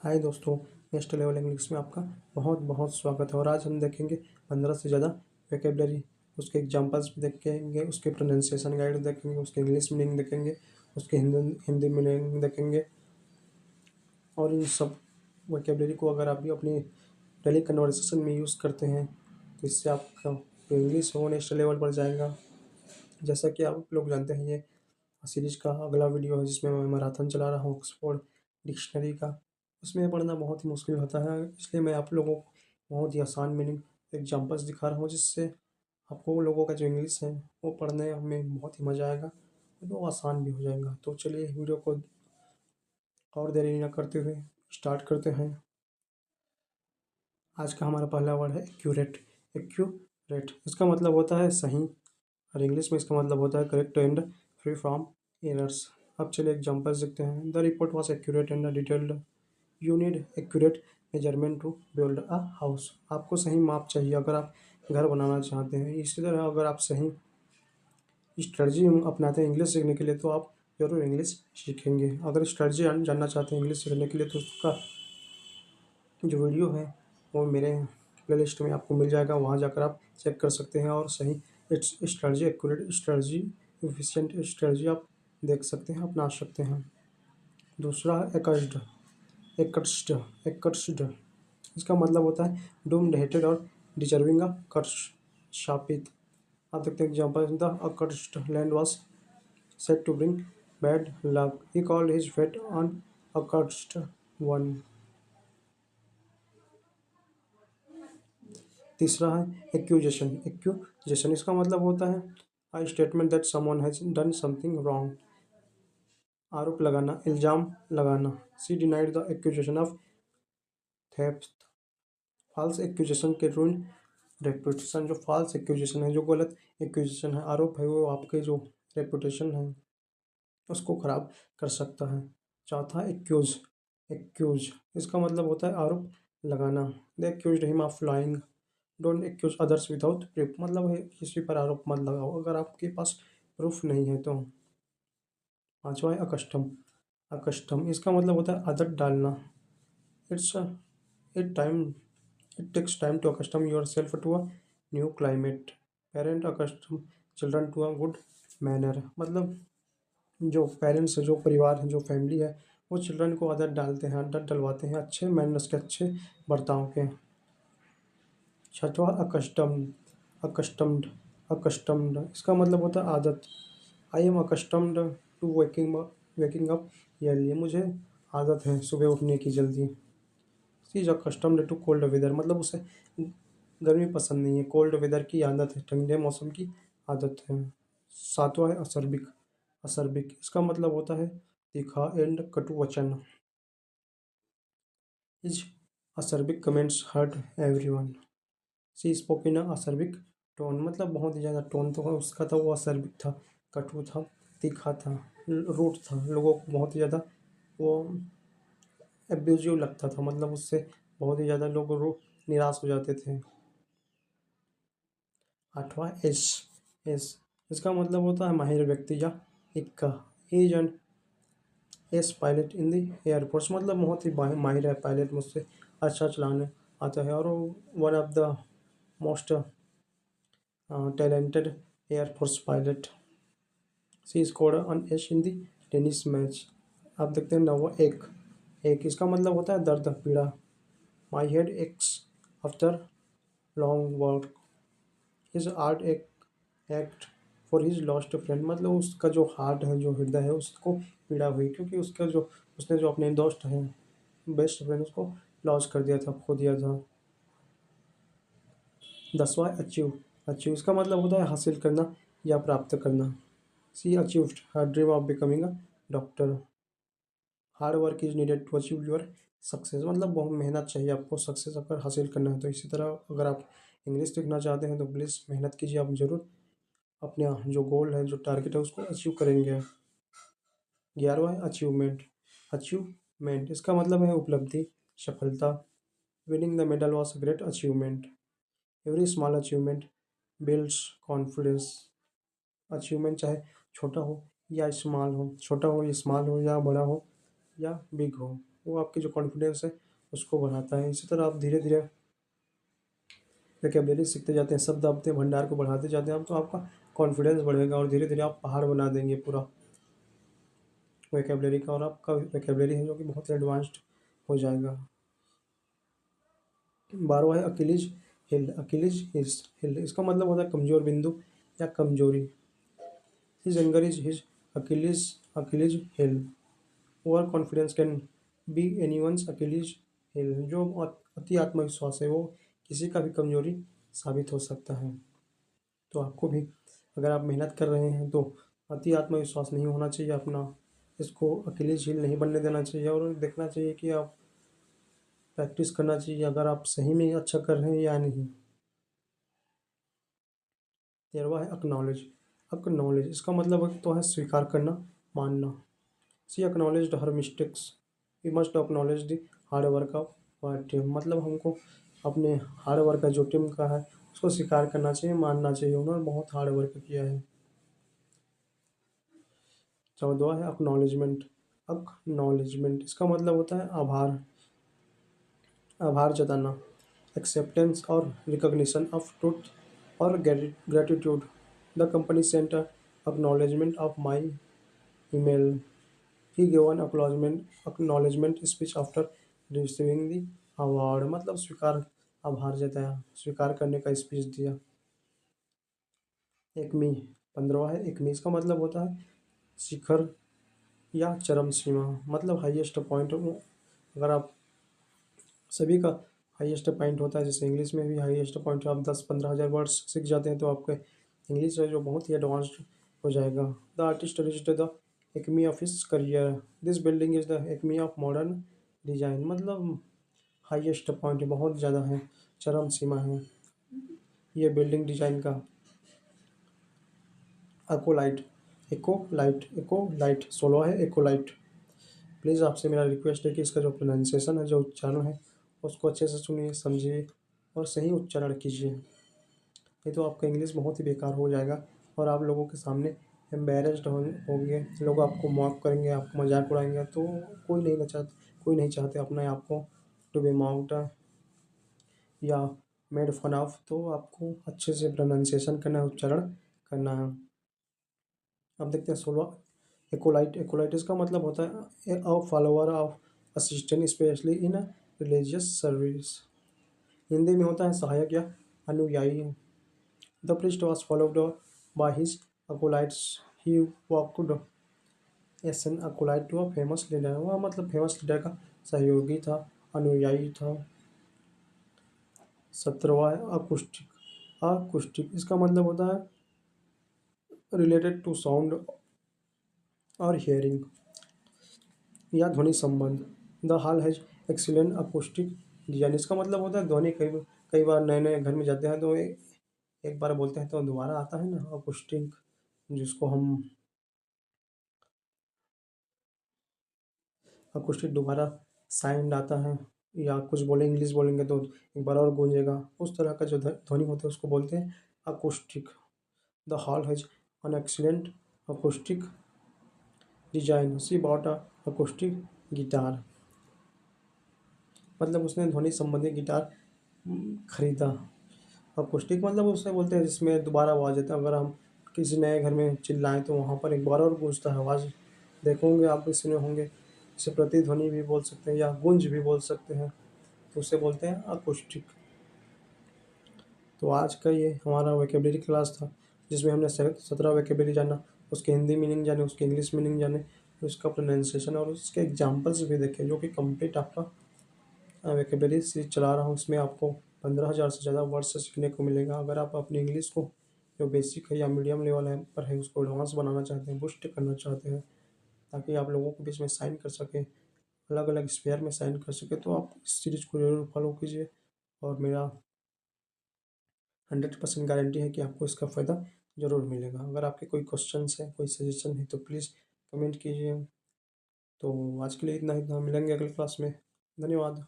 हाय दोस्तों, next level English में आपका बहुत बहुत स्वागत है। और आज हम देखेंगे 15 से ज़्यादा वोकैबुलरी, उसके एग्जांपल्स भी देखेंगे, उसके प्रोनाउंसिएशन गाइड देखेंगे, उसके इंग्लिश मीनिंग देखेंगे, उसके हिंदी हिंदी मीनिंग देखेंगे। और इन सब वोकैबुलरी को अगर आप भी अपनी डेली कन्वर्सेशन में यूज़ करते हैं तो इससे आपका इंग्लिश हो नेक्स्ट लेवल पर जाएगा। जैसा कि आप लोग जानते हैं, ये सीरीज का अगला वीडियो है जिसमें मैं मैराथन चला रहा हूँ ऑक्सफोर्ड डिक्शनरी का। उसमें पढ़ना बहुत ही मुश्किल होता है, इसलिए मैं आप लोगों को बहुत ही आसान मीनिंग एग्जांपल्स दिखा रहा हूँ, जिससे आपको वो लोगों का जो इंग्लिश है वो पढ़ने में बहुत ही मज़ा आएगा और वो आसान भी हो जाएगा। तो चलिए वीडियो को और देरी न करते हुए स्टार्ट करते हैं। आज का हमारा पहला वर्ड है एक्यूरेट। एक्यूरेट इसका मतलब होता है सही, और इंग्लिश में इसका मतलब होता है correct and free from errors. अब चलिए एग्जांपल्स देखते हैं। The report was accurate and detailed. You need accurate measurement to build a house. आपको सही माप चाहिए अगर आप घर बनाना चाहते हैं। इसी तरह अगर आप सही स्ट्रेटजी अपनाते हैं इंग्लिश सीखने के लिए तो आप जरूर इंग्लिश सीखेंगे। अगर स्ट्रेटजी जानना चाहते हैं इंग्लिश सीखने के लिए तो उसका जो वीडियो है वो मेरे प्लेलिस्ट में आपको मिल जाएगा, वहाँ जाकर आप चेक कर सकते हैं और सही strategy, accurate strategy, efficient strategy आप देख सकते हैं, अपना सकते हैं। दूसरा है एकस्ड। एकस्ड एकस्ड इसका मतलब होता है डूम्ड, हेटेड और डिजर्विंग अ कर्स, शापित। आप देखते हैं example. The accursed land was set to bring bad luck, he called his fate on accursed one. तीसरा है एक्यूजेशन। एक्यूजेशन इसका मतलब होता है I statement that someone has done something wrong. आरोप लगाना, इल्जाम लगाना। She denied the accusation of theft. False accusation के रूइन रेपुटेशन। जो फॉल्स एक्यूजेशन है, जो गलत एक्यूजेशन है, आरोप है, वो आपके जो रेपुटेशन है उसको खराब कर सकता है। चौथा एक्यूज। एक्यूज इसका मतलब होता है आरोप लगाना। The accused him of lying. Don't accuse others without proof, मतलब है किसी पर आरोप मत लगाओ अगर आपके पास प्रूफ नहीं है तो। पांचवा है अकस्टम। अकस्टम इसका मतलब होता है आदत डालना। It's it time it takes time to accustom yourself to a new climate. Parent accustom children to a good manner, मतलब जो पेरेंट्स है, जो परिवार है, जो फैमिली है, वो चिल्ड्रन को आदत डालते हैं, आदत डलवाते हैं अच्छे मैनर्स के, अच्छे बर्ताव के। छठवा अकस्टम्ड। अकस्टम्ड अकस्टम्ड इसका मतलब होता है आदत। I am accustomed to waking up early, मुझे आदत है सुबह उठने की जल्दी। She is accustomed to cold weather, मतलब उसे गर्मी पसंद नहीं है, कोल्ड वेदर की आदत है, ठंडे मौसम की आदत है। सातवां है असर्बिक। असर्बिक इसका मतलब होता है तीखा एंड कटु वचन। His acerbic comments hurt everyone. She spoke in acerbic tone, मतलब बहुत ही ज़्यादा टोन तो उसका था, वो असर्बिक था, कटु था, तीखा था, रूट था, लोगों को बहुत ही ज़्यादा वो एब्यूजिव लगता था, मतलब उससे बहुत ही ज़्यादा लोग निराश हो जाते थे। आठवां एस। एस इसका मतलब होता है माहिर व्यक्ति या इक्का। Is an S pilot in the air force, मतलब बहुत ही माहिर है पायलट, मुझसे अच्छा चलाने आता है, और one of the most talented air force pilot. She scored on ace in the tennis match. आप देखते हैं नवा एक। एक इसका मतलब होता है दर्द, पीड़ा। My head x after long work. His art act for his lost friend, मतलब उसका जो हार्ट है, जो हृदय है, उसको पीड़ा हुई क्योंकि उसका जो उसने जो अपने दोस्त हैं, बेस्ट फ्रेंड, उसको लॉस कर दिया था, खो दिया था। 10वां अचीव। अचीव इसका मतलब होता है हासिल करना या प्राप्त करना। She achieved her dream of becoming a doctor. Hard work is needed to achieve your success, मतलब बहुत मेहनत चाहिए आपको सक्सेस अगर हासिल करना है तो। इसी तरह अगर आप इंग्लिश सीखना चाहते हैं तो प्लीज़ मेहनत कीजिए, आप ज़रूर अपने जो गोल है, जो टारगेट है, उसको अचीव करेंगे। 11वां है अचीवमेंट। अचीवमेंट इसका मतलब है उपलब्धि, सफलता। Winning the medal was a great achievement. Every small achievement builds confidence. Achievement चाहे छोटा हो या स्मॉल हो, छोटा हो या स्मॉल हो या बड़ा हो या बिग हो, वो आपकी जो कॉन्फिडेंस है उसको बढ़ाता है। इसी तरह आप धीरे धीरे वोकैबुलरी सीखते जाते हैं, शब्द अपने भंडार को बढ़ाते जाते हैं आप, तो आपका कॉन्फिडेंस बढ़ेगा और धीरे धीरे आप पहाड़ बना देंगे पूरा वोकैबुलरी का, और आपका वोकैबुलरी है जो कि बहुत ही एडवांस्ड हो जाएगा। 12वां है अकिलीज हिल। अकिलीज हिल इसका मतलब होता है कमजोर बिंदु या कमजोरी। His anger is his Achilles Achilles heel. Over confidence can be anyone's Achilles heel. जो अति आत्मविश्वास है वो किसी का भी कमजोरी साबित हो सकता है। तो आपको भी, अगर आप मेहनत कर रहे हैं तो अति आत्मविश्वास नहीं होना चाहिए अपना, इसको अकेले झील नहीं बनने देना चाहिए, और देखना चाहिए कि आप प्रैक्टिस करना चाहिए अगर आप सही में अच्छा कर रहे हैं या नहीं। 13वां है अकनॉलेज। अकनॉलेज इसका मतलब तो है स्वीकार करना, मानना। She acknowledged her mistakes, we must acknowledge the hard work of our team. मतलब हमको अपने हार्ड वर्क का जो टीम का है उसको स्वीकार करना चाहिए, मानना चाहिए, उन्होंने बहुत हार्ड वर्क किया है। 14वां है अकनॉलेजमेंट। अकनॉलेजमेंट इसका मतलब होता है आभार, आभार जताना, एक्सेप्टेंस और रिकॉग्निशन ऑफ ट्रूथ और gratitude. The company sent acknowledgement of my email. He give an acknowledgement speech after receiving the award. मतलब स्वीकार, आभार जताया, स्वीकार करने का स्पीच दिया। एकमी। 15वां है एकमी। इसका मतलब होता है शिखर या चरम सीमा, मतलब हाईएस्ट पॉइंट। अगर आप सभी का हाईएस्ट पॉइंट होता है, जैसे इंग्लिश में भी हाईएस्ट पॉइंट, आप 10-15 हज़ार वर्ड्स सीख जाते हैं तो आपके इंग्लिश है जो बहुत ही एडवांस्ड हो जाएगा। The artist reached the acme of his career. This building is the acme of modern design. मतलब हाईएस्ट पॉइंट बहुत ज़्यादा है, चरम सीमा है ये बिल्डिंग डिजाइन का। एकोलाइट। एकोलाइट 16 है एकोलाइट। प्लीज़ आपसे मेरा रिक्वेस्ट है कि इसका जो प्रोनाउंसिएशन है, जो उच्चारण है, उसको अच्छे से सुनिए, समझिए और सही उच्चारण कीजिए। नहीं तो आपका इंग्लिश बहुत ही बेकार हो जाएगा और आप लोगों के सामने एम्बेरस्ड होंगे, लोग आपको मॉक करेंगे, आपको मजाक उड़ाएंगे। तो कोई नहीं चाहते अपने आप को टू बी मॉक्ड या मेड फन ऑफ। तो आपको अच्छे से प्रोनाउंसिएशन करना है, उच्चारण करना है। अब देखते हैं 16 एकोलाइट। एकोलाइटिस का मतलब होता है a follower of assistant specially in religious service. Hindi में होता है सहायक या अनुयायी। The priest was followed by his acolytes. He walked as an acolyte to a famous leader। वह मतलब फेमस लीडर का सहयोगी था, अनुयायी था। 17वां है अकुस्टिक। अकुस्टिक इसका मतलब होता है रिलेटेड टू साउंड और हियरिंग या ध्वनि संबंध। The hall has excellent acoustic design. इसका मतलब होता है ध्वनि, कई कई बार नए नए घर में जाते हैं तो एक बार बोलते हैं तो दोबारा आता है ना अकॉस्टिक, जिसको हम अकॉस्टिक दोबारा साउंड आता है, या कुछ बोले इंग्लिश बोलेंगे तो एक बार और गूंजेगा, उस तरह का जो ध्वनि होता है उसको बोलते हैं acoustic. The hall has an excellent acoustic design. She bought a acoustic guitar. मतलब उसने ध्वनि संबंधी गिटार खरीदा। अकॉस्टिक मतलब उसे बोलते हैं जिसमें दोबारा आवाज़ आता है। अगर हम किसी नए घर में चिल्लाएं तो वहाँ पर एक बार और गूंजता है आवाज़। देखोगे आप भी सुने होंगे, इसे प्रतिध्वनि भी बोल सकते हैं या गूंज भी बोल सकते हैं, तो उसे बोलते हैं अकॉस्टिक। तो आज का ये हमारा वोकैबुलरी क्लास था, जिसमें हमने 17 वोकैबुलरी जाना, उसके हिंदी मीनिंग जाने, उसके इंग्लिश मीनिंग जाने, उसका प्रोनाउंसिएशन और उसके एग्जाम्पल्स भी देखे, जो कि कंप्लीट आपका वोकैबुलरी सीरीज चला रहा हूँ। इसमें आपको 15,000 से ज़्यादा वर्ड्स सीखने को मिलेगा। अगर आप अपनी इंग्लिश को जो बेसिक है या मीडियम लेवल है पर है उसको एडवांस बनाना चाहते हैं, बूस्ट करना चाहते हैं, ताकि आप लोगों के बीच में साइन कर सकें, अलग अलग स्पेयर में साइन कर सकें, तो आप इस सीरीज को जरूर फॉलो कीजिए। और मेरा 100% गारंटी है कि आपको इसका फ़ायदा ज़रूर मिलेगा। अगर आपके कोई क्वेश्चंस हैं, कोई सजेशन है तो प्लीज़ कमेंट कीजिए। तो आज के लिए इतना ही था, मिलेंगे अगले क्लास में। धन्यवाद।